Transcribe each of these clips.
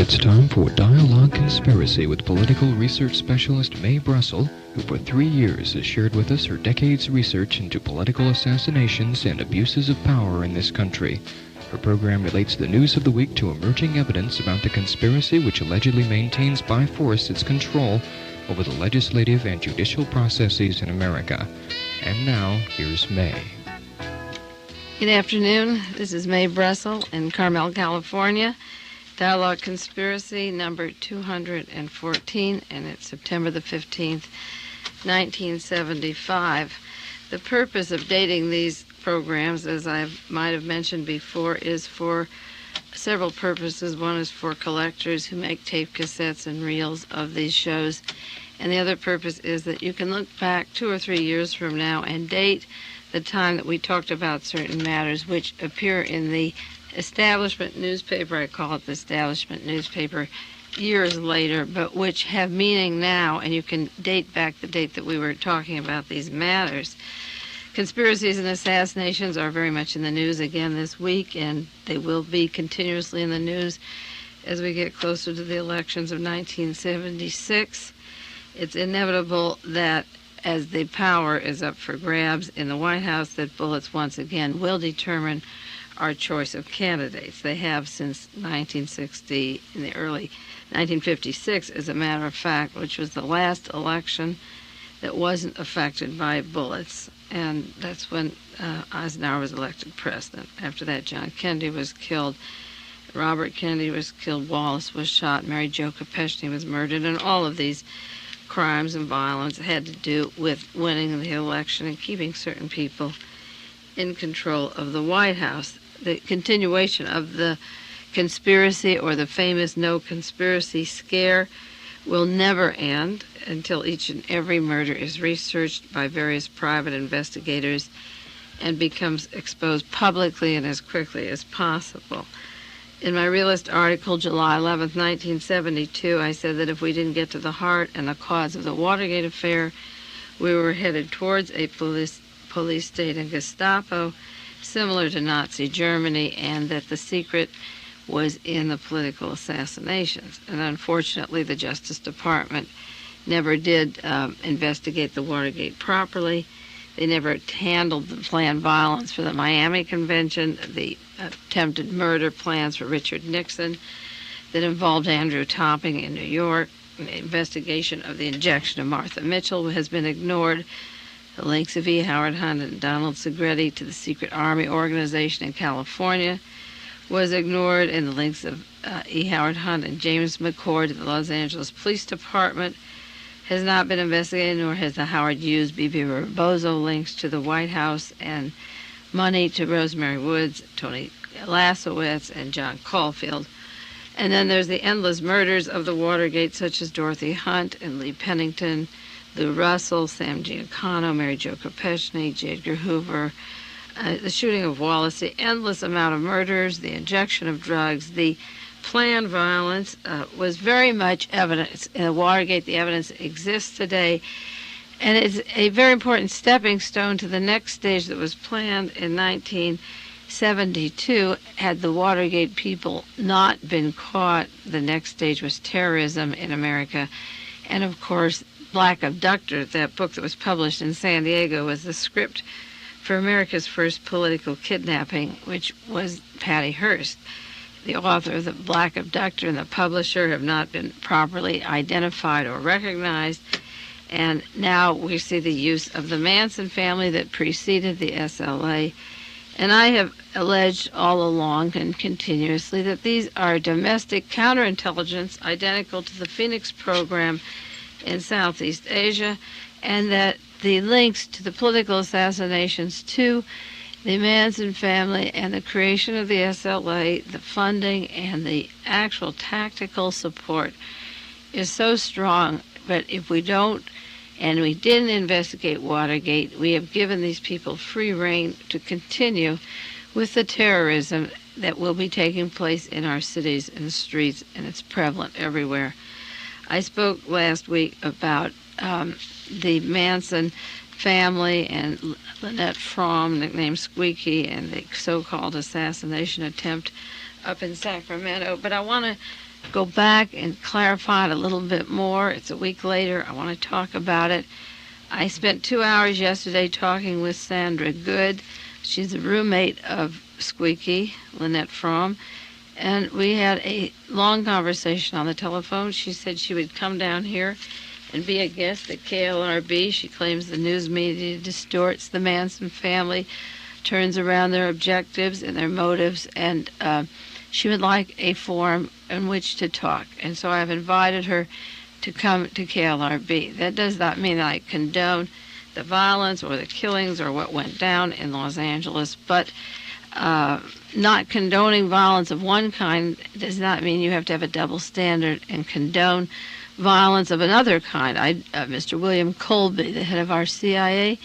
It's time for Dialogue Conspiracy with political research specialist Mae Brussell, who for 3 years has shared with us her decades' research into political assassinations and abuses of power in this country. Her program relates the news of the week to emerging evidence about the conspiracy which allegedly maintains by force its control over the legislative and judicial processes in America. And now, here's Mae. Good afternoon. This is Mae Brussell in Carmel, California. Dialogue Conspiracy number 214, and it's September the 15th, 1975. The purpose of dating these programs, as I might have mentioned before, is for several purposes. One is for collectors who make tape cassettes and reels of these shows, and the other purpose is that you can look back 2 or 3 years from now and date the time that we talked about certain matters which appear in the establishment newspaper. I call it the establishment newspaper years later, but which have meaning now, and you can date back the date that we were talking about these matters. Conspiracies and assassinations are very much in the news again this week, and they will be continuously in the news as we get closer to the elections of 1976. It's inevitable that as the power is up for grabs in the White House, that bullets once again will determine our choice of candidates. They have since 1960, in the early 1956, as a matter of fact, which was the last election that wasn't affected by bullets. And that's when Eisenhower was elected president. After that, John Kennedy was killed, Robert Kennedy was killed, Wallace was shot, Mary Jo Kopechne was murdered, and all of these crimes and violence had to do with winning the election and keeping certain people in control of the White House. The continuation of the conspiracy, or the famous no conspiracy scare, will never end until each and every murder is researched by various private investigators and becomes exposed publicly and as quickly as possible. In my realist article, July 11th, 1972, I said that if we didn't get to the heart and the cause of the Watergate affair, we were headed towards a police state and Gestapo similar to Nazi Germany, and that the secret was in the political assassinations. And unfortunately, the Justice Department never did investigate the Watergate properly. They never handled the planned violence for the Miami Convention, the attempted murder plans for Richard Nixon that involved Andrew Topping in New York. The investigation of the injection of Martha Mitchell has been ignored. The links of E. Howard Hunt and Donald Segretti to the secret army organization in California was ignored, and the links of E. Howard Hunt and James McCord to the Los Angeles Police Department has not been investigated, nor has the Howard Hughes, B.B. Rebozo links to the White House and money to Rosemary Woods, Tony Lasowitz, and John Caulfield. And then there's the endless murders of the Watergate, such as Dorothy Hunt and Lee Pennington, Lou Russell, Sam Giancana, Mary Jo Kopechne, J. Edgar Hoover, the shooting of Wallace, the endless amount of murders, the injection of drugs, the planned violence was very much evidence in Watergate. The evidence exists today, and it's a very important stepping stone to the next stage that was planned in 1972. Had the Watergate people not been caught, the next stage was terrorism in America. And of course, Black Abductor, that book that was published in San Diego, was the script for America's first political kidnapping, which was Patty Hearst. The author of the Black Abductor and the publisher have not been properly identified or recognized, and now we see the use of the Manson family that preceded the SLA. And I have alleged all along and continuously that these are domestic counterintelligence identical to the Phoenix program in Southeast Asia, and that the links to the political assassinations to the Manson family and the creation of the SLA, the funding and the actual tactical support is so strong. But if we don't, and we didn't investigate Watergate, we have given these people free rein to continue with the terrorism that will be taking place in our cities and streets, and it's prevalent everywhere. I spoke last week about the Manson family and Lynette Fromm, nicknamed Squeaky, and the so-called assassination attempt up in Sacramento. But I want to go back and clarify it a little bit more. It's a week later. I want to talk about it. I spent 2 hours yesterday talking with Sandra Good. She's a roommate of Squeaky, Lynette Fromm, and we had a long conversation on the telephone. She said she would come down here and be a guest at KLRB. She claims the news media distorts the Manson family, turns around their objectives and their motives, and she would like a forum in which to talk. And so I've invited her to come to KLRB. That does not mean that I condone the violence or the killings or what went down in Los Angeles, but not condoning violence of one kind does not mean you have to have a double standard and condone violence of another kind. Mr. William Colby, the head of our CIA,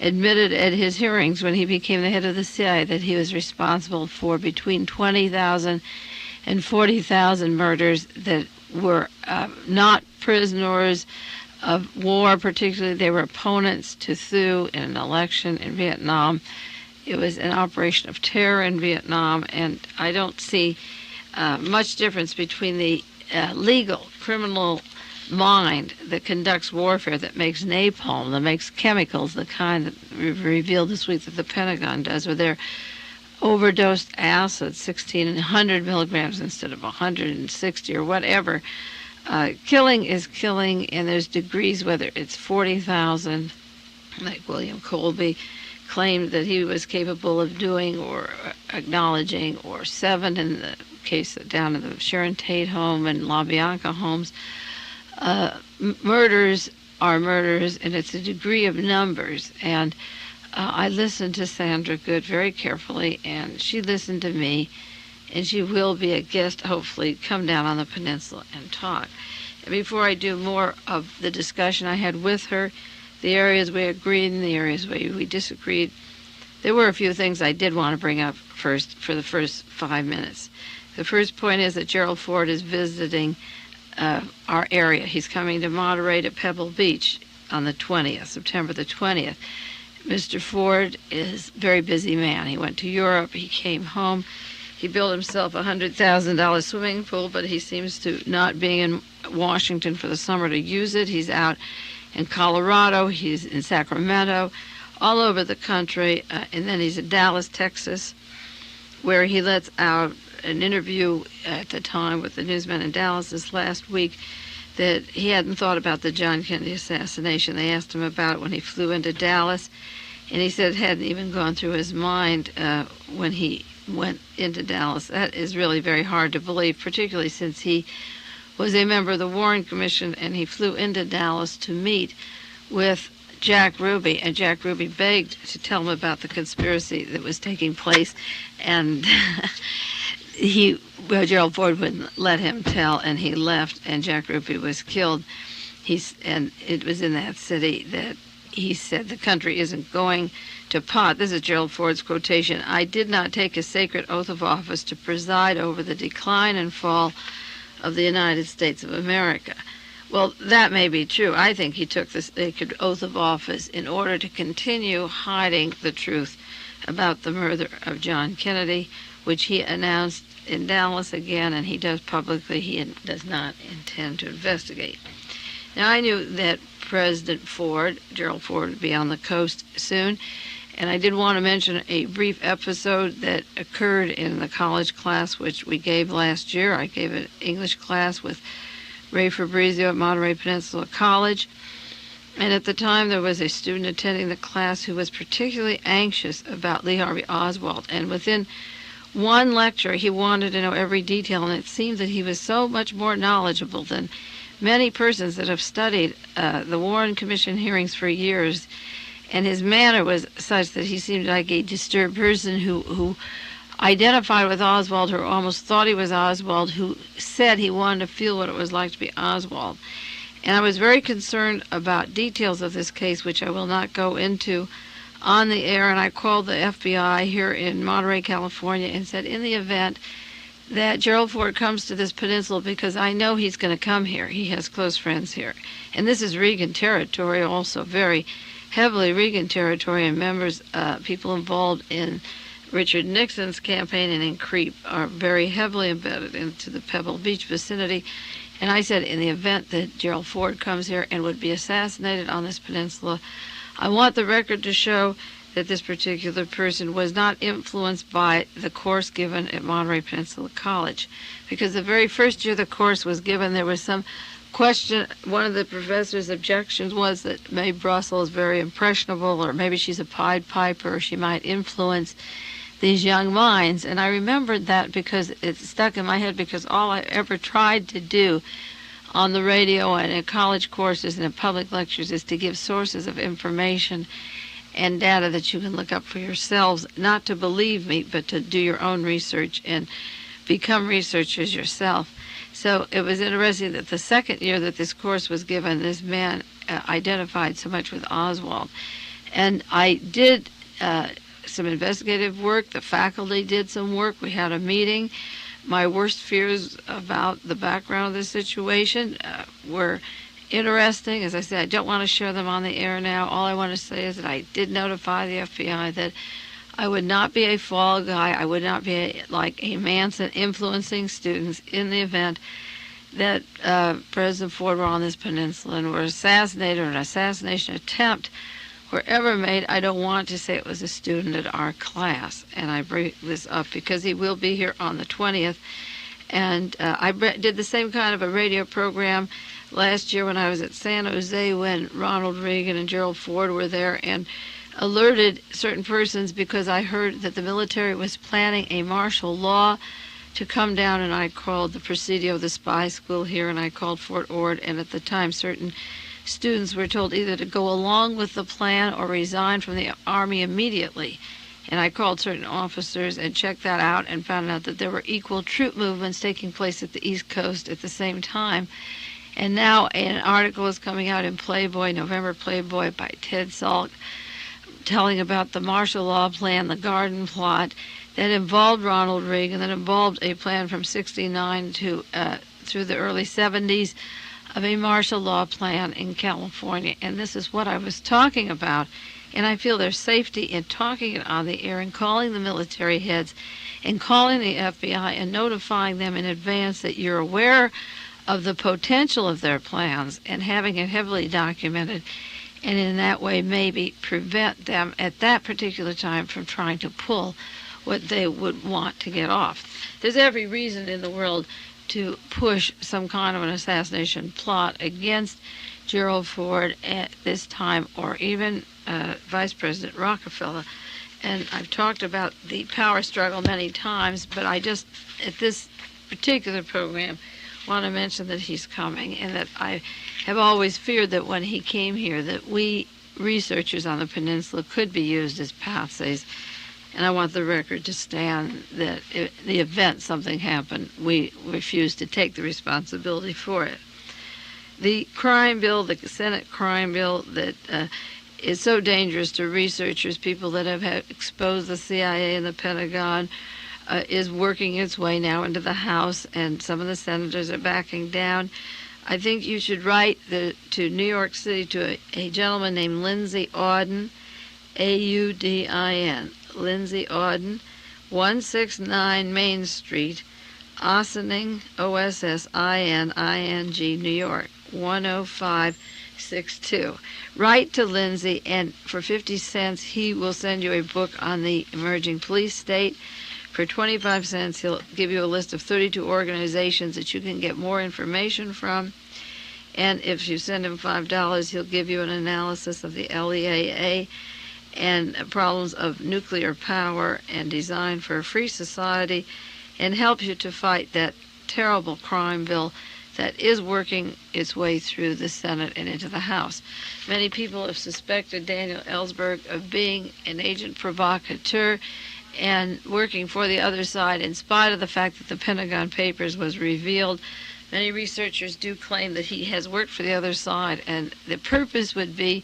admitted at his hearings when he became the head of the CIA that he was responsible for between 20,000 and 40,000 murders that were not prisoners of war, particularly they were opponents to Thieu in an election in Vietnam. It was an operation of terror in Vietnam, and I don't see much difference between the legal criminal mind that conducts warfare, that makes napalm, that makes chemicals, the kind that we've revealed this week that the Pentagon does, where they're overdosed acid, 1,600 milligrams instead of 160 or whatever. Killing is killing, and there's degrees, whether it's 40,000, like William Colby claimed that he was capable of doing or acknowledging, or 7 in the case down in the Sharon Tate home and La Bianca homes. Murders are murders, and it's a degree of numbers. And I listened to Sandra Good very carefully, and she listened to me, and she will be a guest, hopefully, come down on the peninsula and talk. And before I do more of the discussion I had with her, the areas we agreed and the areas where we disagreed, there were a few things I did want to bring up first for the first 5 minutes. The first point is that Gerald Ford is visiting our area. He's coming to moderate at Pebble Beach on the 20th, September the 20th. Mr. Ford is a very busy man. He went to Europe, he came home, he built himself a $100,000 swimming pool, but he seems to not being in Washington for the summer to use it. He's out in Colorado, he's in Sacramento, all over the country, and then he's in Dallas, Texas, where he lets out an interview at the time with the newsmen in Dallas this last week that he hadn't thought about the John Kennedy assassination. They asked him about it when he flew into Dallas, and he said it hadn't even gone through his mind when he went into Dallas. That is really very hard to believe, particularly since he was a member of the Warren Commission, and he flew into Dallas to meet with Jack Ruby, and Jack Ruby begged to tell him about the conspiracy that was taking place, and Gerald Ford wouldn't let him tell, and he left, and Jack Ruby was killed. And it was in that city that he said the country isn't going to pot. This is Gerald Ford's quotation. "I did not take a sacred oath of office to preside over the decline and fall of the United States of America." Well, that may be true. I think he took the sacred oath of office in order to continue hiding the truth about the murder of John Kennedy, which he announced in Dallas again, and he does publicly. He does not intend to investigate. Now, I knew that President Ford, Gerald Ford, would be on the coast soon, and I did want to mention a brief episode that occurred in the college class which we gave last year. I gave an English class with Ray Fabrizio at Monterey Peninsula College, and at the time there was a student attending the class who was particularly anxious about Lee Harvey Oswald, and within one lecture he wanted to know every detail, and it seemed that he was so much more knowledgeable than many persons that have studied the Warren Commission hearings for years, and his manner was such that he seemed like a disturbed person who identified with Oswald, who almost thought he was Oswald, who said he wanted to feel what it was like to be Oswald. And I was very concerned about details of this case, which I will not go into on the air, and I called the FBI here in Monterey, California, and said, in the event that Gerald Ford comes to this peninsula, because I know he's going to come here, he has close friends here, and this is Reagan territory, also very heavily Reagan territory, and members, people involved in Richard Nixon's campaign and in CREEP are very heavily embedded into the Pebble Beach vicinity. And I said, in the event that Gerald Ford comes here and would be assassinated on this peninsula, I want the record to show that this particular person was not influenced by the course given at Monterey Peninsula College. Because the very first year the course was given, there was some question. One of the professor's objections was that Mae Brussell is very impressionable, or maybe she's a Pied Piper, or she might influence these young minds. And I remembered that because it stuck in my head, because all I ever tried to do on the radio and in college courses and in public lectures is to give sources of information and data that you can look up for yourselves, not to believe me, but to do your own research and become researchers yourself. So it was interesting that the second year that this course was given, this man identified so much with Oswald. And I did some investigative work. The faculty did some work. We had a meeting. My worst fears about the background of this situation were interesting. As I said, I don't want to share them on the air now. All I want to say is that I did notify the FBI that I would not be a fall guy. I would not be like a Manson influencing students in the event that President Ford were on this peninsula and were assassinated, or an assassination attempt were ever made. I don't want to say it was a student at our class. And I bring this up because he will be here on the 20th. And I did the same kind of a radio program last year when I was at San Jose, when Ronald Reagan and Gerald Ford were there, and alerted certain persons because I heard that the military was planning a martial law to come down, and I called the Presidio of the spy school here, and I called Fort Ord, and at the time certain students were told either to go along with the plan or resign from the Army immediately. And I called certain officers and checked that out and found out that there were equal troop movements taking place at the East Coast at the same time. And now an article is coming out in Playboy, November Playboy, by Ted Salk, telling about the martial law plan, the Garden Plot, that involved Ronald Reagan, that involved a plan from 1969 to through the early 70s of a martial law plan in California. And this is what I was talking about. And I feel there's safety in talking it on the air and calling the military heads and calling the FBI and notifying them in advance that you're aware of the potential of their plans and having it heavily documented, and in that way maybe prevent them at that particular time from trying to pull what they would want to get off. There's every reason in the world to push some kind of an assassination plot against Gerald Ford at this time, or even Vice President Rockefeller. And I've talked about the power struggle many times, but I just, at this particular program, want to mention that he's coming, and that I have always feared that when he came here that we researchers on the peninsula could be used as patsies. And I want the record to stand that in the event something happened, we refuse to take the responsibility for it. The crime bill, the Senate crime bill that is so dangerous to researchers, people that have exposed the CIA and the Pentagon, is working its way now into the House, and some of the senators are backing down. I think you should write to New York City to a gentleman named Lindsay Auden, Audin, Lindsay Auden, 169 Main Street, Ossining, Ossining, New York, 10562. Write to Lindsay, and for 50 cents he will send you a book on the emerging police state. For 25 cents he'll give you a list of 32 organizations that you can get more information from. And if you send him $5, he'll give you an analysis of the LEAA and problems of nuclear power and design for a free society, and help you to fight that terrible crime bill that is working its way through the Senate and into the House. Many people have suspected Daniel Ellsberg of being an agent provocateur and working for the other side, in spite of the fact that the Pentagon Papers was revealed. Many researchers do claim that he has worked for the other side, and the purpose would be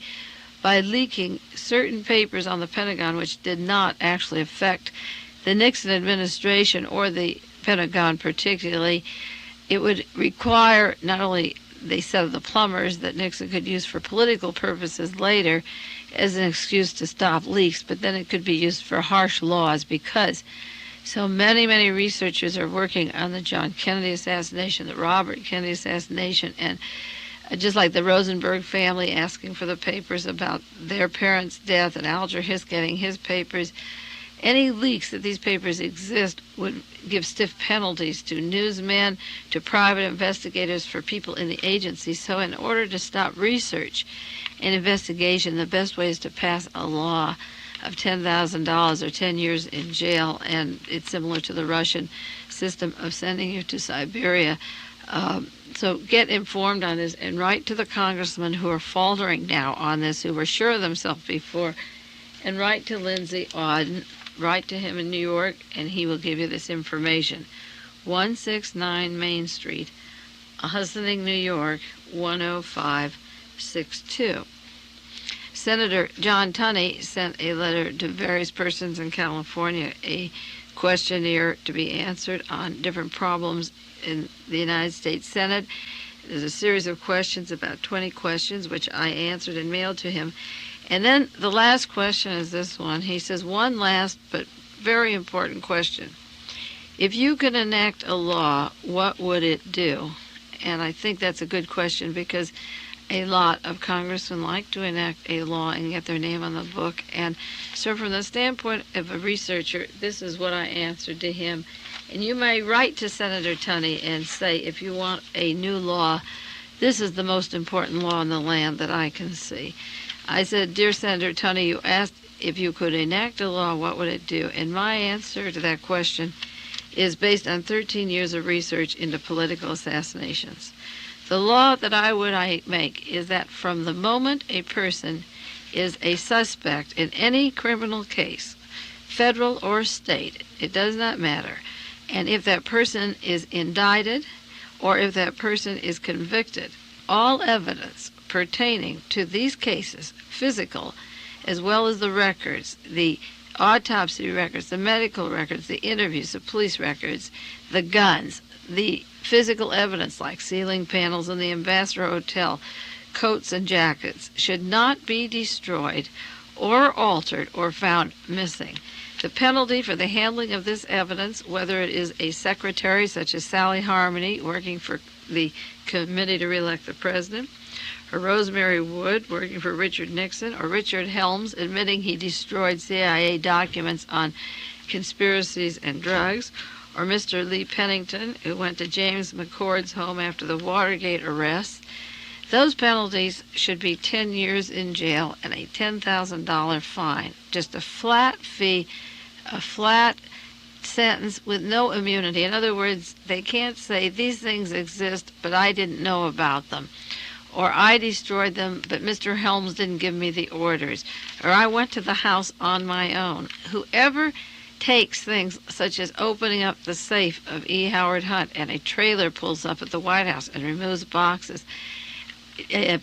by leaking certain papers on the Pentagon which did not actually affect the Nixon administration or the Pentagon particularly. It would require not only the set of the plumbers that Nixon could use for political purposes later, as an excuse to stop leaks, but then it could be used for harsh laws because so many researchers are working on the John Kennedy assassination, the Robert Kennedy assassination, and just like the Rosenberg family asking for the papers about their parents' death and Alger Hiss getting his papers. Any leaks that these papers exist would give stiff penalties to newsmen, to private investigators, for people in the agency. So in order to stop research and investigation, the best way is to pass a law of $10,000 or 10 years in jail, and it's similar to the Russian system of sending you to Siberia. So get informed on this and write to the congressmen who are faltering now on this, who were sure of themselves before, and write to Lindsay Auden. Write to him in New York, and he will give you this information. 169 Main Street, Hussening, New York, 10562. Senator John Tunney sent a letter to various persons in California, a questionnaire to be answered on different problems in the United States Senate. There's a series of questions, about 20 questions, which I answered and mailed to him. And then the last question is this one. He says, one last but very important question. If you could enact a law, what would it do? And I think that's a good question because a lot of congressmen like to enact a law and get their name on the book. And so from the standpoint of a researcher, this is what I answered to him. And you may write to Senator Tunney and say, if you want a new law, this is the most important law in the land that I can see. I said, Dear Senator Tunney, you asked if you could enact a law, what would it do? And my answer to that question is based on 13 years of research into political assassinations. The law that I would make is that from the moment a person is a suspect in any criminal case, federal or state, it does not matter, and if that person is indicted or if that person is convicted, all evidence pertaining to these cases, physical, as well as the records, the autopsy records, the medical records, the interviews, the police records, the guns, the physical evidence like ceiling panels in the Ambassador Hotel, coats and jackets, should not be destroyed or altered or found missing. The penalty for the handling of this evidence, whether it is a secretary such as Sally Harmony working for the Committee to Re-elect the President, or Rosemary Wood working for Richard Nixon, or Richard Helms admitting he destroyed CIA documents on conspiracies and drugs, or Mr. Lee Pennington, who went to James McCord's home after the Watergate arrests. Those penalties should be 10 years in jail and a $10,000 fine. Just a flat fee, a flat sentence with no immunity. In other words, they can't say these things exist, but I didn't know about them. Or I destroyed them, but Mr. Helms didn't give me the orders. Or I went to the house on my own. Whoever takes things such as opening up the safe of E. Howard Hunt and a trailer pulls up at the White House and removes boxes.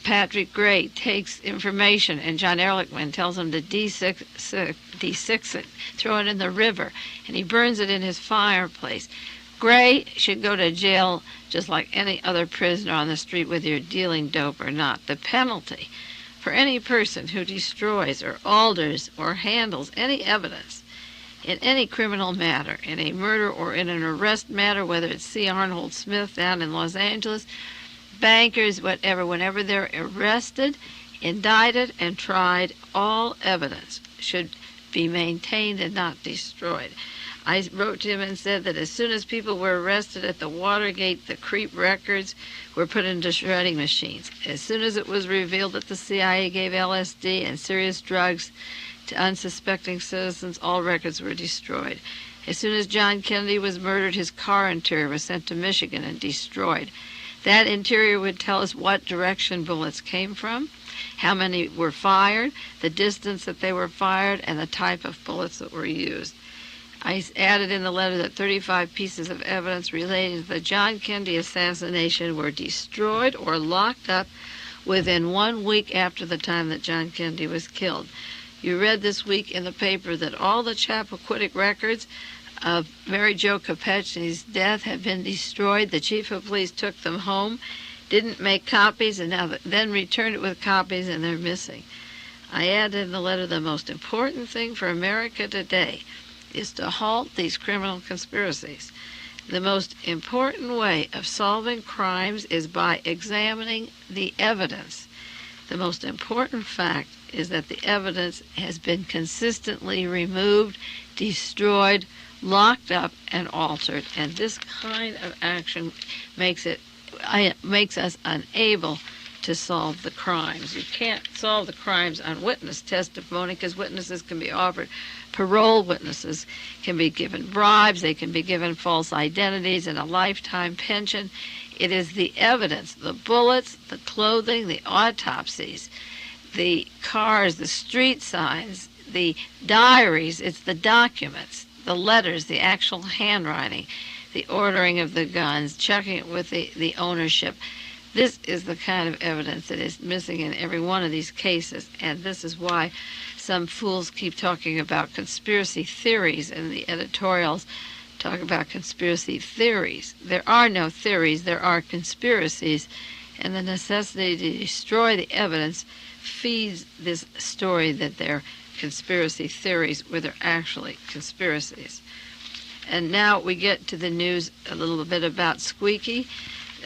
Patrick Gray takes information and John Ehrlichman tells him to de-six it, throw it in the river, and he burns it in his fireplace. Gray should go to jail just like any other prisoner on the street, whether you're dealing dope or not. The penalty for any person who destroys or alters or handles any evidence in any criminal matter, in a murder or in an arrest matter, whether it's C. Arnold Smith down in Los Angeles, bankers, whatever, whenever they're arrested, indicted, and tried, all evidence should be maintained and not destroyed. I wrote to him and said that as soon as people were arrested at the Watergate, the creep records were put into shredding machines. As soon as it was revealed that the CIA gave LSD and serious drugs to unsuspecting citizens, all records were destroyed. As soon as John Kennedy was murdered, his car interior was sent to Michigan and destroyed. That interior would tell us what direction bullets came from, how many were fired, the distance that they were fired, and the type of bullets that were used. I added in the letter that 35 pieces of evidence relating to the John Kennedy assassination were destroyed or locked up within 1 week after the time that John Kennedy was killed. You read this week in the paper that all the Chappaquiddick records of Mary Jo Kopechne's death have been destroyed. The chief of police took them home, didn't make copies, and then returned it with copies, and they're missing. I added in the letter, the most important thing for America today is to halt these criminal conspiracies. The most important way of solving crimes is by examining the evidence. The most important fact is that the evidence has been consistently removed, destroyed, locked up, and altered. And this kind of action makes us unable to solve the crimes. You can't solve the crimes on witness testimony because witnesses can be offered parole, witnesses can be given bribes, they can be given false identities and a lifetime pension. It is the evidence, the bullets, the clothing, the autopsies, the cars, the street signs, the diaries, it's the documents, the letters, the actual handwriting, the ordering of the guns, checking it with the ownership. This is the kind of evidence that is missing in every one of these cases, and this is why some fools keep talking about conspiracy theories, and the editorials talk about conspiracy theories. There are no theories, there are conspiracies, and the necessity to destroy the evidence feeds this story that they're conspiracy theories where they're actually conspiracies. And now we get to the news a little bit about Squeaky.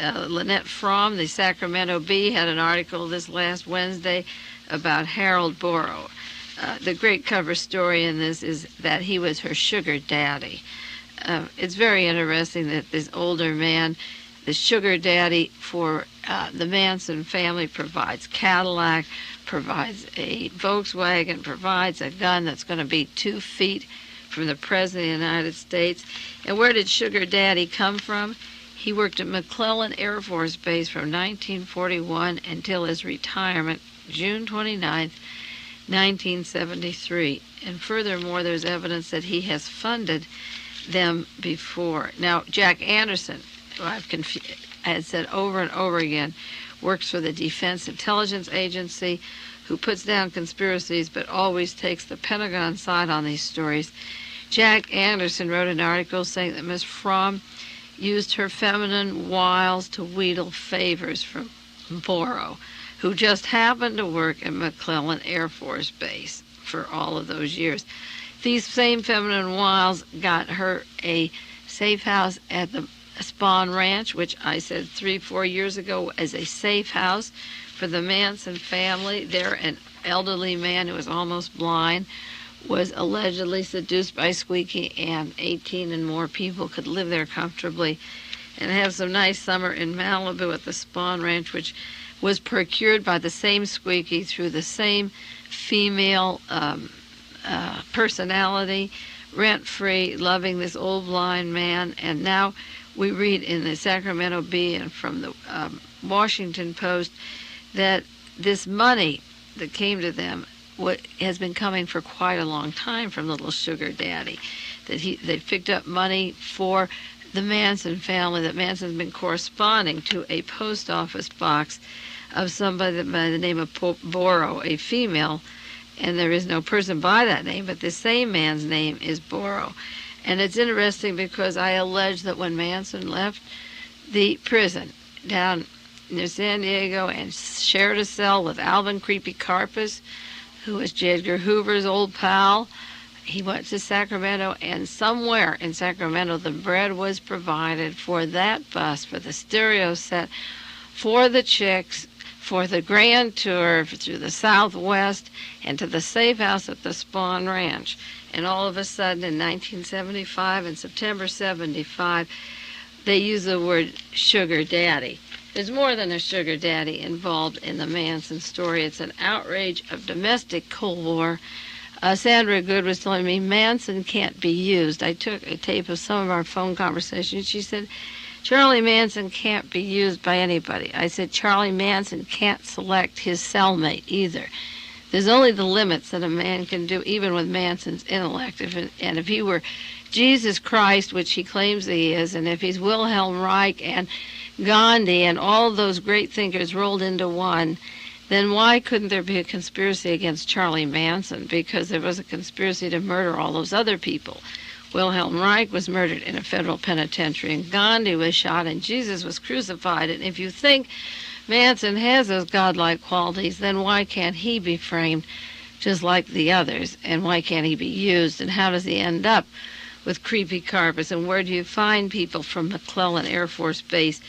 Lynette Fromm, the Sacramento Bee, had an article this last Wednesday about Harold Borough. The great cover story in this is that he was her sugar daddy. It's very interesting that this older man, the sugar daddy for the Manson family, provides Cadillac, provides a Volkswagen, provides a gun that's going to be 2 feet from the President of the United States. And where did sugar daddy come from? He worked at McClellan Air Force Base from 1941 until his retirement, June 29th, 1973. And furthermore, there's evidence that he has funded them before. Now, Jack Anderson, who I had said over and over again, works for the Defense Intelligence Agency, who puts down conspiracies but always takes the Pentagon side on these stories. Jack Anderson wrote an article saying that Miss Fromm used her feminine wiles to wheedle favors from Borough, who just happened to work at McClellan Air Force Base for all of those years. These same feminine wiles got her a safe house at the Spahn Ranch, which I said 3-4 years ago as a safe house for the Manson family. There, an elderly man who was almost blind was allegedly seduced by Squeaky, and 18 and more people could live there comfortably and have some nice summer in Malibu at the Spahn Ranch, which was procured by the same Squeaky through the same female personality, rent-free, loving this old blind man. And now we read in the Sacramento Bee and from the Washington Post that this money that came to them has been coming for quite a long time from little sugar daddy, that they picked up money for the Manson family, that Manson's been corresponding to a post office box of somebody by the name of Borough, a female, and there is no person by that name, but the same man's name is Borough. And it's interesting because I allege that when Manson left the prison down near San Diego and shared a cell with Alvin Creepy Karpus, who was J. Edgar Hoover's old pal, he went to Sacramento, and somewhere in Sacramento the bread was provided for that bus, for the stereo set, for the chicks, for the grand tour through the Southwest, and to the safe house at the Spahn Ranch. And all of a sudden in 1975 and September 75, they use the word sugar daddy. There's more than a sugar daddy involved in the Manson story. It's an outrage of domestic Cold War. Sandra Good was telling me Manson can't be used. I took a tape of some of our phone conversations. She said, Charlie Manson can't be used by anybody. I said, Charlie Manson can't select his cellmate either. There's only the limits that a man can do, even with Manson's intellect. And if he were Jesus Christ, which he claims he is, and if he's Wilhelm Reich and Gandhi and all those great thinkers rolled into one, then why couldn't there be a conspiracy against Charlie Manson? Because there was a conspiracy to murder all those other people. Wilhelm Reich was murdered in a federal penitentiary, and Gandhi was shot, and Jesus was crucified. And if you think Manson has those godlike qualities, then why can't he be framed just like the others, and why can't he be used, and how does he end up with creepy carpets, and where do you find people from McClellan Air Force Base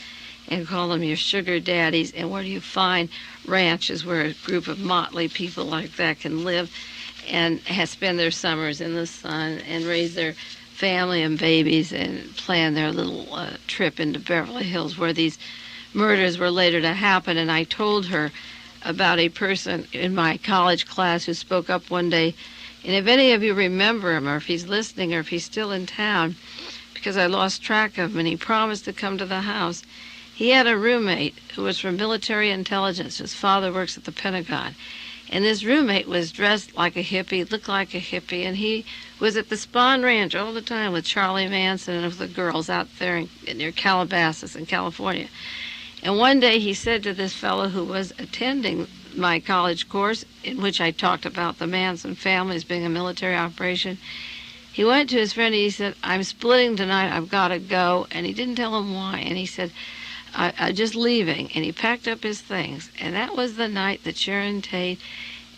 and call them your sugar daddies, and where do you find ranches where a group of motley people like that can live and spend their summers in the sun and raise their family and babies and plan their little trip into Beverly Hills where these murders were later to happen. And I told her about a person in my college class who spoke up one day, and if any of you remember him, or if he's listening, or if he's still in town, because I lost track of him, and he promised to come to the house. He had a roommate who was from military intelligence. His father works at the Pentagon. And this roommate was dressed like a hippie, looked like a hippie, and he was at the Spahn Ranch all the time with Charlie Manson and with the girls out there near Calabasas in California. And one day he said to this fellow who was attending my college course, in which I talked about the Manson family as being a military operation, he went to his friend and he said, "I'm splitting tonight, I've got to go." And he didn't tell him why. And he said, I'm just leaving. And he packed up his things. And that was the night that Sharon Tate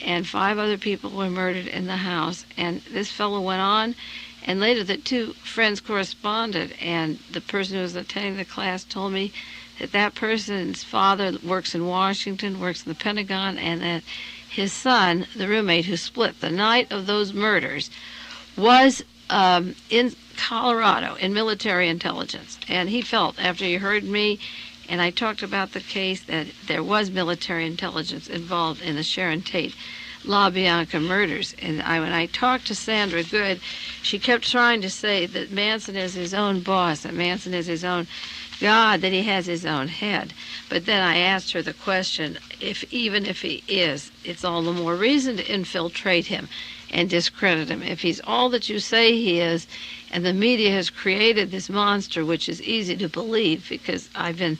and 5 other people were murdered in the house. And this fellow went on, and later the 2 friends corresponded, and the person who was attending the class told me that that person's father works in Washington, works in the Pentagon, and that his son, the roommate who split the night of those murders, was in Colorado in military intelligence. And he felt, after he heard me and I talked about the case, that there was military intelligence involved in the Sharon Tate LaBianca murders. And when I talked to Sandra Good, she kept trying to say that Manson is his own boss, that Manson is his own God, that he has his own head. But then I asked her the question, even if he is, it's all the more reason to infiltrate him and discredit him. If he's all that you say he is, and the media has created this monster, which is easy to believe because I've been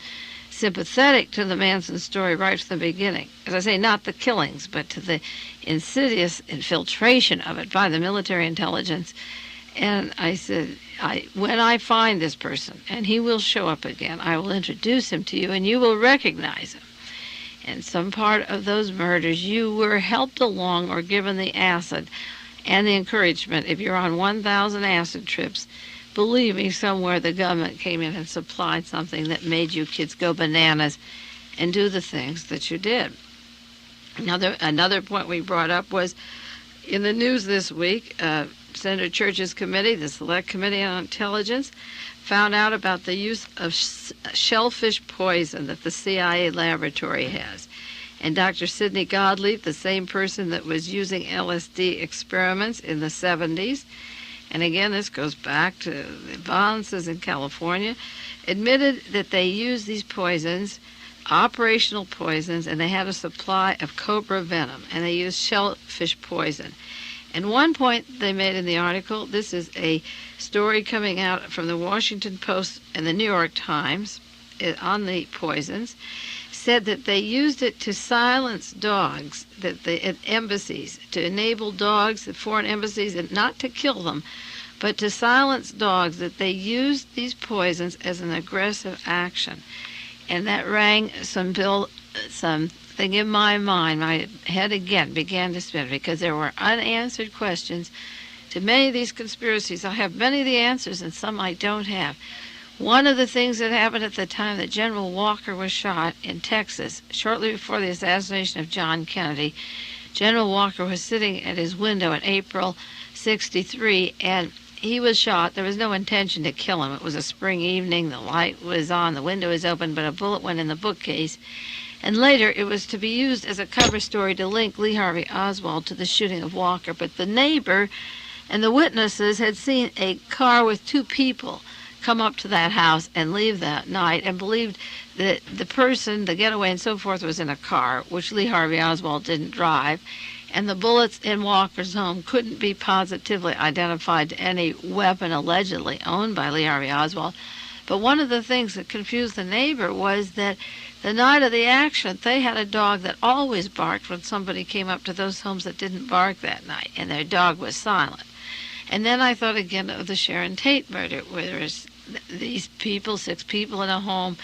sympathetic to the Manson story right from the beginning. As I say, not the killings, but to the insidious infiltration of it by the military intelligence. And I said, when I find this person, and he will show up again, I will introduce him to you, and you will recognize him. And some part of those murders, you were helped along or given the acid and the encouragement. If you're on 1,000 acid trips, believe me, somewhere the government came in and supplied something that made you kids go bananas and do the things that you did. Another point we brought up was in the news this week, Senator Church's committee, the Select Committee on Intelligence, found out about the use of shellfish poison that the CIA laboratory has. And Dr. Sidney Gottlieb, the same person that was using LSD experiments in the 70s, and again, this goes back to the violences in California, admitted that they used these poisons, operational poisons, and they had a supply of cobra venom, and they used shellfish poison. And one point they made in the article, this is a story coming out from the Washington Post and the New York Times on the poisons, said that they used it to silence dogs at embassies, to enable dogs at foreign embassies, and not to kill them, but to silence dogs, that they used these poisons as an aggressive action. And that rang something in my mind. My head again began to spin because there were unanswered questions to many of these conspiracies. I have many of the answers and some I don't have. One of the things that happened at the time that General Walker was shot in Texas, shortly before the assassination of John Kennedy, General Walker was sitting at his window in April '63, and he was shot. There was no intention to kill him. It was a spring evening. The light was on. The window was open, but a bullet went in the bookcase. And later, it was to be used as a cover story to link Lee Harvey Oswald to the shooting of Walker. But the neighbor and the witnesses had seen a car with 2 people come up to that house and leave that night, and believed that the person, the getaway and so forth, was in a car, which Lee Harvey Oswald didn't drive. And the bullets in Walker's home couldn't be positively identified to any weapon allegedly owned by Lee Harvey Oswald. But one of the things that confused the neighbor was that the night of the action, they had a dog that always barked when somebody came up to those homes that didn't bark that night, and their dog was silent. And then I thought again of the Sharon Tate murder, where there was these people, 6 people in a home.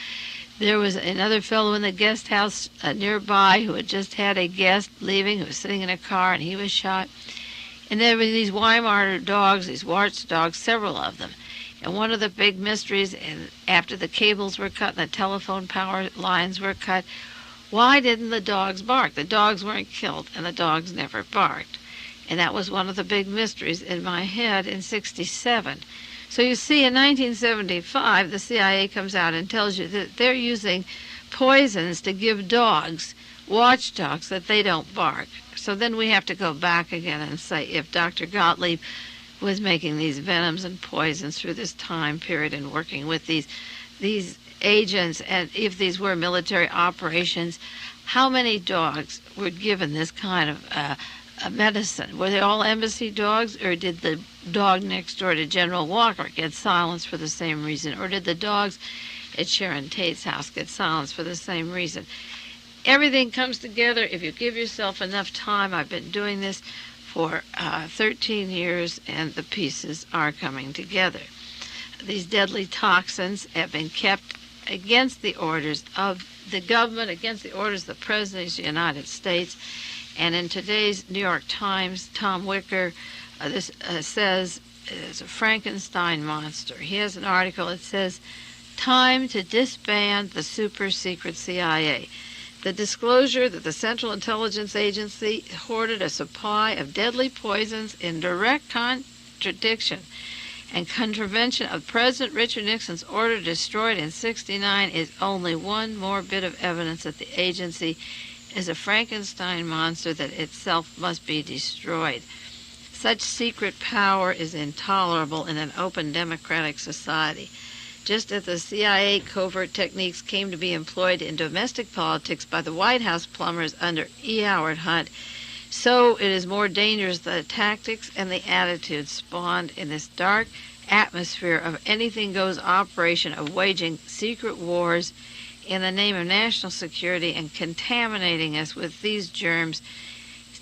There was another fellow in the guest house nearby who had just had a guest leaving, who was sitting in a car, and he was shot. And there were these Weimar dogs, these Warts dogs, several of them. And one of the big mysteries, and after the cables were cut and the telephone power lines were cut, why didn't the dogs bark? The dogs weren't killed, and the dogs never barked. And that was one of the big mysteries in my head in '67. So you see, in 1975, the CIA comes out and tells you that they're using poisons to give dogs, watchdogs, that they don't bark. So then we have to go back again and say, if Dr. Gottlieb was making these venoms and poisons through this time period and working with these agents, and if these were military operations, how many dogs were given this kind of medicine? Were they all embassy dogs, or did the dog next door to General Walker get silenced for the same reason? Or did the dogs at Sharon Tate's house get silenced for the same reason? Everything comes together if you give yourself enough time. I've been doing this for 13 years, and the pieces are coming together. These deadly toxins have been kept against the orders of the government, against the orders of the President of the United States. And in today's New York Times, Tom Wicker says it's a Frankenstein monster. He has an article that says, "Time to disband the super-secret CIA. The disclosure that the Central Intelligence Agency hoarded a supply of deadly poisons in direct contradiction and contravention of President Richard Nixon's order destroyed in '69 is only one more bit of evidence that the agency is a Frankenstein monster that itself must be destroyed. Such secret power is intolerable in an open democratic society. Just as the CIA covert techniques came to be employed in domestic politics by the White House plumbers under E. Howard Hunt, so it is more dangerous the tactics and the attitudes spawned in this dark atmosphere of anything-goes operation of waging secret wars in the name of national security and contaminating us with these germs."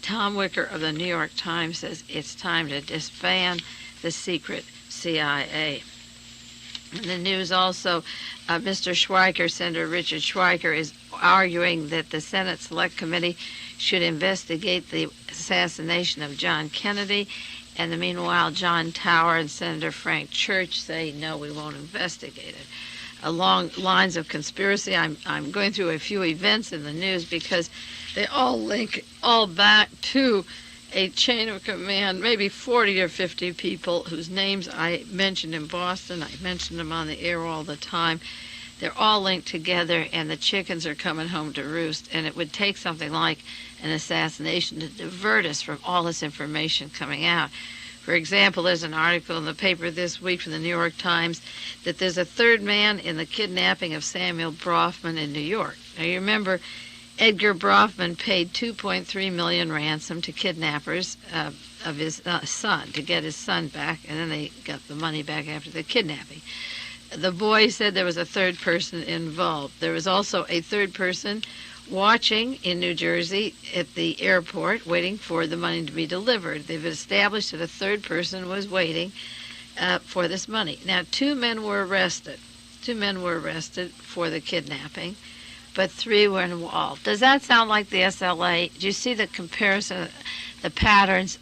Tom Wicker of the New York Times says it's time to disband the secret CIA. In the news also, Mr. Schweiker, Senator Richard Schweiker, is arguing that the Senate Select Committee should investigate the assassination of John Kennedy. And meanwhile, John Tower and Senator Frank Church say, no, we won't investigate it. Along lines of conspiracy, I'm going through a few events in the news because they all link all back to a chain of command, maybe 40 or 50 people whose names I mentioned in Boston. I mentioned them on the air all the time. They're all linked together, and the chickens are coming home to roost. And it would take something like an assassination to divert us from all this information coming out. For example, there's an article in the paper this week from the New York Times that there's a third man in the kidnapping of Samuel Bronfman in New York. Now, you remember Edgar Bronfman paid $2.3 million ransom to kidnappers of his son to get his son back, and then they got the money back after the kidnapping. The boy said there was a third person involved. There was also a third person watching in New Jersey at the airport, waiting for the money to be delivered. They've established that a third person was waiting for this money. Now, two men were arrested. Two men were arrested for the kidnapping, but three were involved. Does that sound like the SLA? Do you see the comparison, the patterns?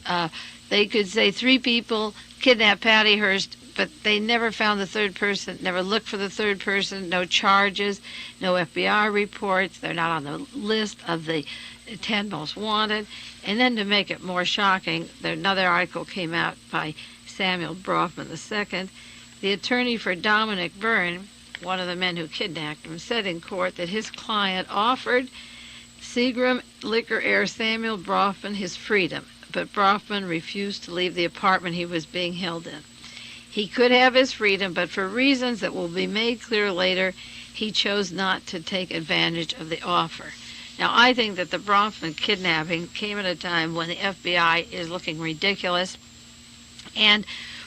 They could say three people kidnapped Patty Hearst, but they never found the third person, never looked for the third person, no charges, no FBI reports. They're not on the list of the 10 most wanted. And then to make it more shocking, another article came out by Samuel Bronfman II. The attorney for Dominic Byrne, one of the men who kidnapped him, said in court that his client offered Seagram liquor heir Samuel Bronfman his freedom, but Bronfman refused to leave the apartment he was being held in. He could have his freedom, but for reasons that will be made clear later, he chose not to take advantage of the offer. Now, I think that the Bronfman kidnapping came at a time when the FBI is looking ridiculous, and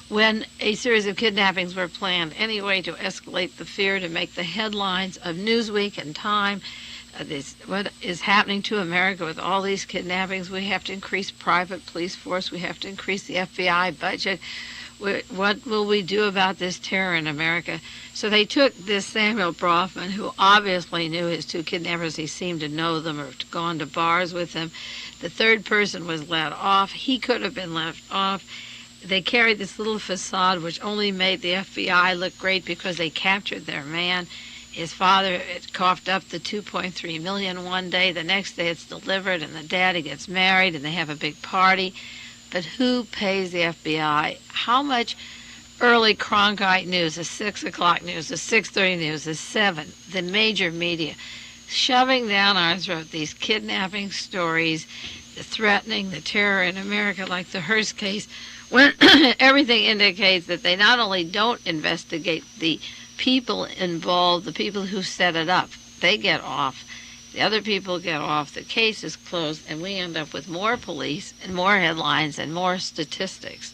when a series of kidnappings were planned anyway to escalate the fear, to make the headlines of Newsweek and Time. What is happening to America with all these kidnappings? We have to increase private police force. We have to increase the FBI budget. What will we do about this terror in America? So they took this Samuel Bronfman, who obviously knew his two kidnappers. He seemed to know them or gone to bars with them. The third person was let off. He could have been left off. They carried this little facade which only made the FBI look great because they captured their man. His father had coughed up the $2.3 million one day. The next day it's delivered, and the daddy gets married, and they have a big party. But who pays the FBI? How much early Cronkite news, the 6 o'clock news, the 6:30 news, the 7, the major media, shoving down our throat these kidnapping stories, the threatening, the terror in America, like the Hearst case, when everything indicates that they not only don't investigate the people involved, the people who set it up, they get off. The other people get off, the case is closed, and we end up with more police and more headlines and more statistics.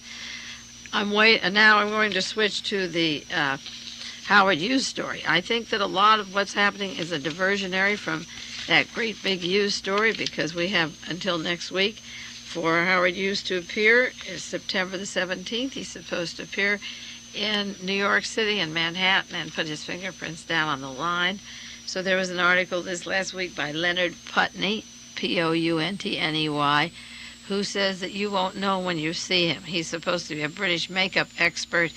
Now I'm going to switch to the Howard Hughes story. I think that a lot of what's happening is a diversionary from that great big Hughes story, because we have until next week for Howard Hughes to appear. It's September the 17th. He's supposed to appear in New York City and Manhattan and put his fingerprints down on the line. So there was an article this last week by Leonard Putney, Pountney, who says that you won't know when you see him. He's supposed to be a British makeup expert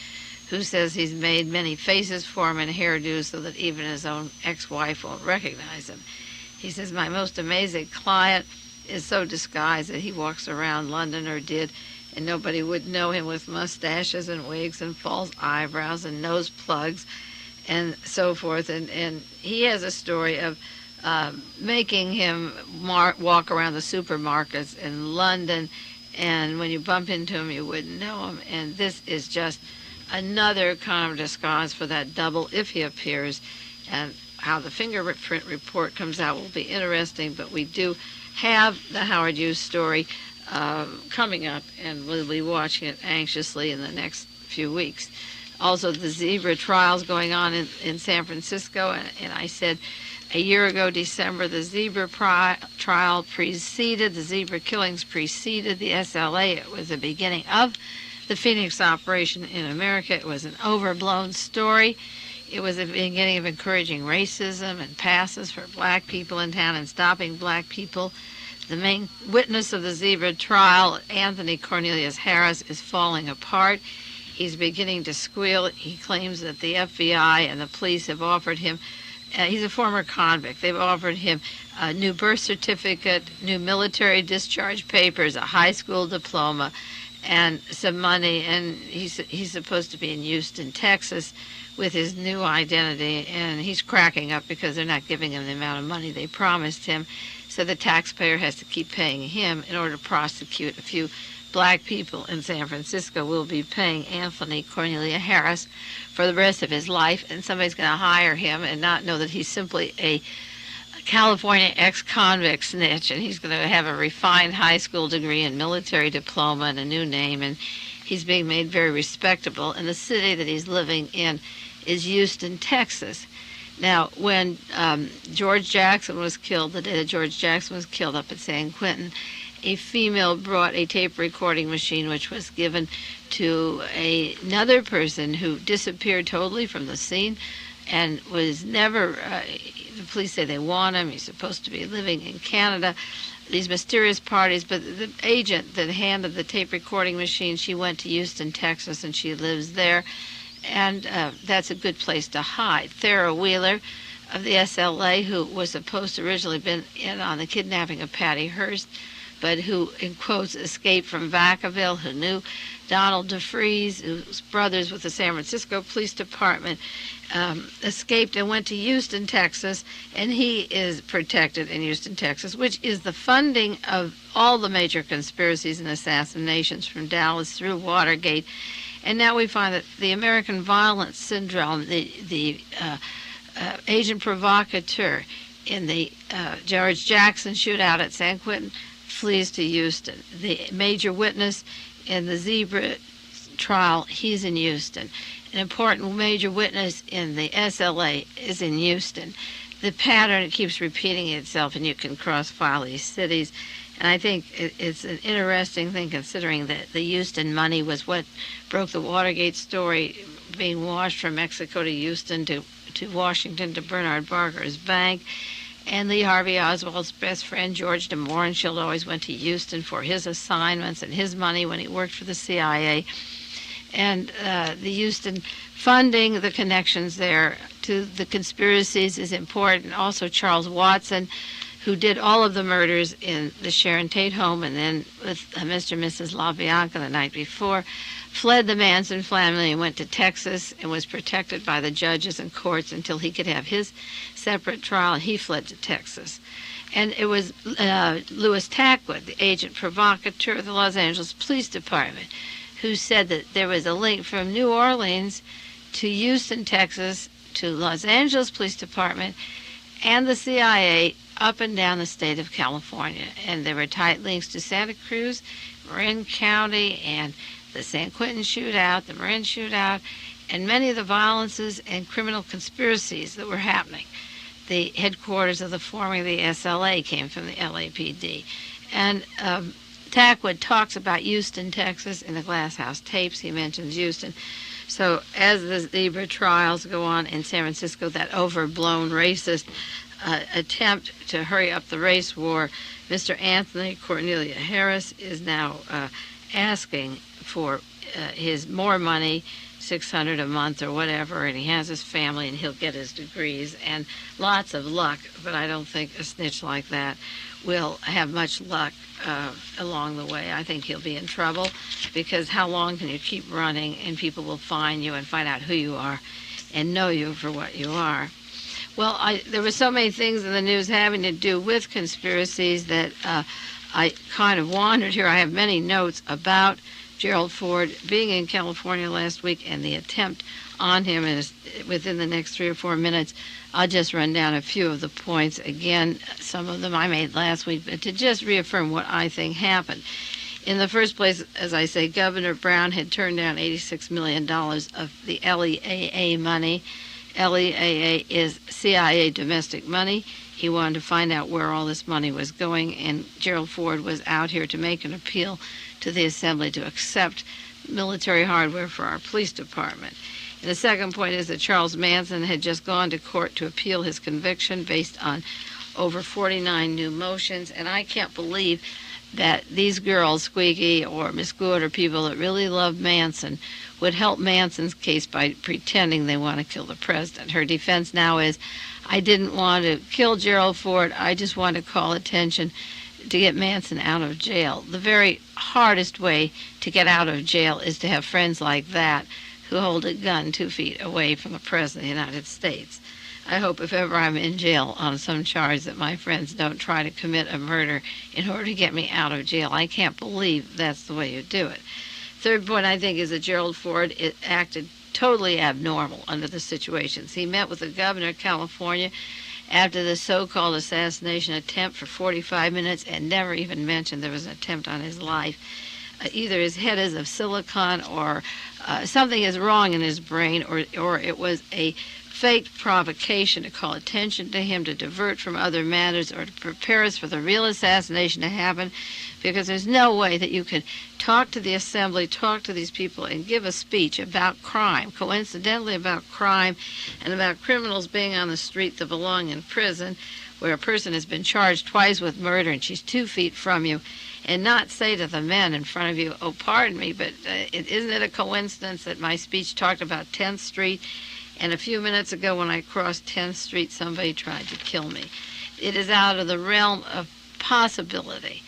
who says he's made many faces for him and hairdos so that even his own ex-wife won't recognize him. He says, my most amazing client is so disguised that he walks around London, or did, and nobody would know him with mustaches and wigs and false eyebrows and nose plugs and so forth. And he has a story of making him walk around the supermarkets in London, and when you bump into him, you wouldn't know him. And this is just another kind of disguise for that double if he appears. And how the fingerprint report comes out will be interesting, but we do have the Howard Hughes story coming up, and we'll be watching it anxiously in the next few weeks. Also, the zebra trials going on in San Francisco, and I said a year ago, December, the zebra trial preceded, the zebra killings preceded the SLA. It was the beginning of the Phoenix operation in America. It was an overblown story. It was the beginning of encouraging racism and passes for black people in town and stopping black people. The main witness of the zebra trial, Anthony Cornelius Harris, is falling apart. He's beginning to squeal. He claims that the FBI and the police have offered him, he's a former convict, they've offered him a new birth certificate, new military discharge papers, a high school diploma, and some money. And he's supposed to be in Houston, Texas, with his new identity, and he's cracking up because they're not giving him the amount of money they promised him. So the taxpayer has to keep paying him in order to prosecute a few black people in San Francisco. Will be paying Anthony Cornelius Harris for the rest of his life, and somebody's going to hire him and not know that he's simply a California ex-convict snitch, and he's going to have a refined high school degree and military diploma and a new name, and he's being made very respectable. And the city that he's living in is Houston, Texas. Now, when George Jackson was killed, the day that George Jackson was killed up at San Quentin, a female brought a tape recording machine which was given to another person who disappeared totally from the scene and was never, the police say they want him, he's supposed to be living in Canada, these mysterious parties, but the agent that handed the tape recording machine, she went to Houston, Texas, and she lives there, and that's a good place to hide. Thera Wheeler of the SLA, who was supposed to originally been in on the kidnapping of Patty Hearst, but who, in quotes, escaped from Vacaville, who knew Donald DeFreeze, who's brothers with the San Francisco Police Department, escaped and went to Houston, Texas, and he is protected in Houston, Texas, which is the funding of all the major conspiracies and assassinations from Dallas through Watergate. And now we find that the American violence syndrome, the agent provocateur in the George Jackson shootout at San Quentin, flees to Houston. The major witness in the zebra trial, he's in Houston. An important major witness in the SLA is in Houston. The pattern keeps repeating itself, and you can cross-file these cities. And I think it's an interesting thing, considering that the Houston money was what broke the Watergate story, being washed from Mexico to Houston to Washington to Bernard Barker's bank. And Lee Harvey Oswald's best friend, George de Mohrenschildt, always went to Houston for his assignments and his money when he worked for the CIA. And the Houston funding, the connections there to the conspiracies is important. Also, Charles Watson, who did all of the murders in the Sharon Tate home and then with Mr. and Mrs. LaBianca the night before, fled the Manson family and went to Texas and was protected by the judges and courts until he could have his separate trial, and he fled to Texas. And it was Louis Tackwood, the agent provocateur of the Los Angeles Police Department, who said that there was a link from New Orleans to Houston, Texas, to Los Angeles Police Department and the CIA up and down the state of California. And there were tight links to Santa Cruz, Marin County, and the San Quentin shootout, the Marin shootout, and many of the violences and criminal conspiracies that were happening. The headquarters of the forming of the SLA came from the LAPD. And Tackwood talks about Houston, Texas in the Glass House tapes. He mentions Houston. So as the Zebra trials go on in San Francisco, that overblown racist attempt to hurry up the race war, Mr. Anthony Cornelia Harris is now asking for his more money, $600 a month or whatever, and he has his family and he'll get his degrees and lots of luck. But I don't think a snitch like that will have much luck along the way. I think he'll be in trouble, because how long can you keep running and people will find you and find out who you are and know you for what you are? Well, there were so many things in the news having to do with conspiracies that I kind of wandered here. I have many notes about Gerald Ford being in California last week and the attempt on him. And within the next 3 or 4 minutes, I'll just run down a few of the points. Again, some of them I made last week, but to just reaffirm what I think happened. In the first place, as I say, Governor Brown had turned down $86 million of the LEAA money. LEAA is CIA domestic money. He wanted to find out where all this money was going, and Gerald Ford was out here to make an appeal to the Assembly to accept military hardware for our police department. And the second point is that Charles Manson had just gone to court to appeal his conviction based on over 49 new motions, and I can't believe that these girls, Squeaky or Miss Good, or people that really love Manson, would help Manson's case by pretending they want to kill the president. Her defense now is, I didn't want to kill Gerald Ford, I just want to call attention to get Manson out of jail. The very hardest way to get out of jail is to have friends like that who hold a gun 2 feet away from the President of the United States. I hope if ever I'm in jail on some charge that my friends don't try to commit a murder in order to get me out of jail. I can't believe that's the way you do it. Third point, I think, is that Gerald Ford acted totally abnormal under the situations. He met with the governor of California after the so-called assassination attempt for 45 minutes and never even mentioned there was an attempt on his life. Either his head is of silicon or something is wrong in his brain, or it was a fake provocation to call attention to him, to divert from other matters, or to prepare us for the real assassination to happen, because there's no way that you could talk to the Assembly, talk to these people, and give a speech about crime, coincidentally about crime, and about criminals being on the street that belong in prison, where a person has been charged twice with murder and she's 2 feet from you, and not say to the men in front of you, oh, pardon me, but isn't it a coincidence that my speech talked about 10th Street, and a few minutes ago when I crossed 10th Street, somebody tried to kill me? It is out of the realm of possibility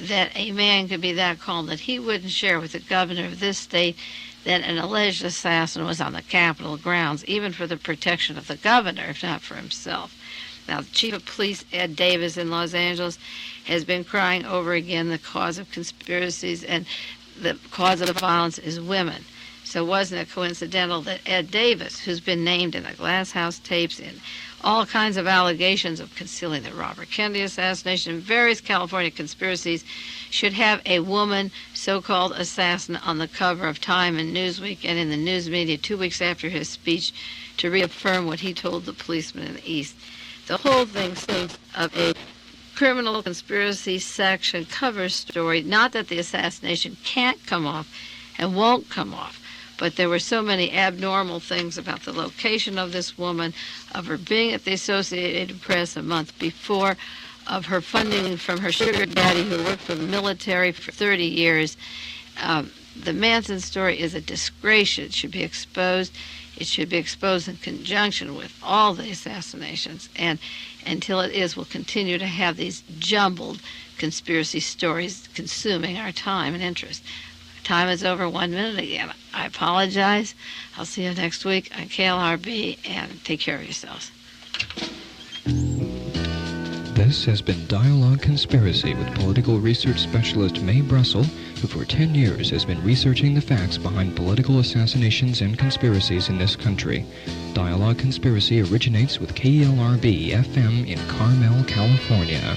that a man could be that calm that he wouldn't share with the governor of this state that an alleged assassin was on the Capitol grounds, even for the protection of the governor, if not for himself. Now, the chief of police, Ed Davis in Los Angeles, has been crying over again the cause of conspiracies, and the cause of the violence is women. So wasn't it coincidental that Ed Davis, who's been named in the Glass House tapes and all kinds of allegations of concealing the Robert Kennedy assassination and various California conspiracies, should have a woman so-called assassin on the cover of Time and Newsweek and in the news media 2 weeks after his speech to reaffirm what he told the policemen in the East? The whole thing seems of a criminal conspiracy section cover story. Not that the assassination can't come off and won't come off, but there were so many abnormal things about the location of this woman, of her being at the Associated Press a month before, of her funding from her sugar daddy who worked for the military for 30 years. The Manson story is a disgrace. It should be exposed. It should be exposed in conjunction with all the assassinations. And until it is, we'll continue to have these jumbled conspiracy stories consuming our time and interest. Time is over 1 minute again. I apologize. I'll see you next week on KLRB, and take care of yourselves. This has been Dialogue Conspiracy with political research specialist Mae Brussell, who for 10 years has been researching the facts behind political assassinations and conspiracies in this country. Dialogue Conspiracy originates with KLRB FM in Carmel, California.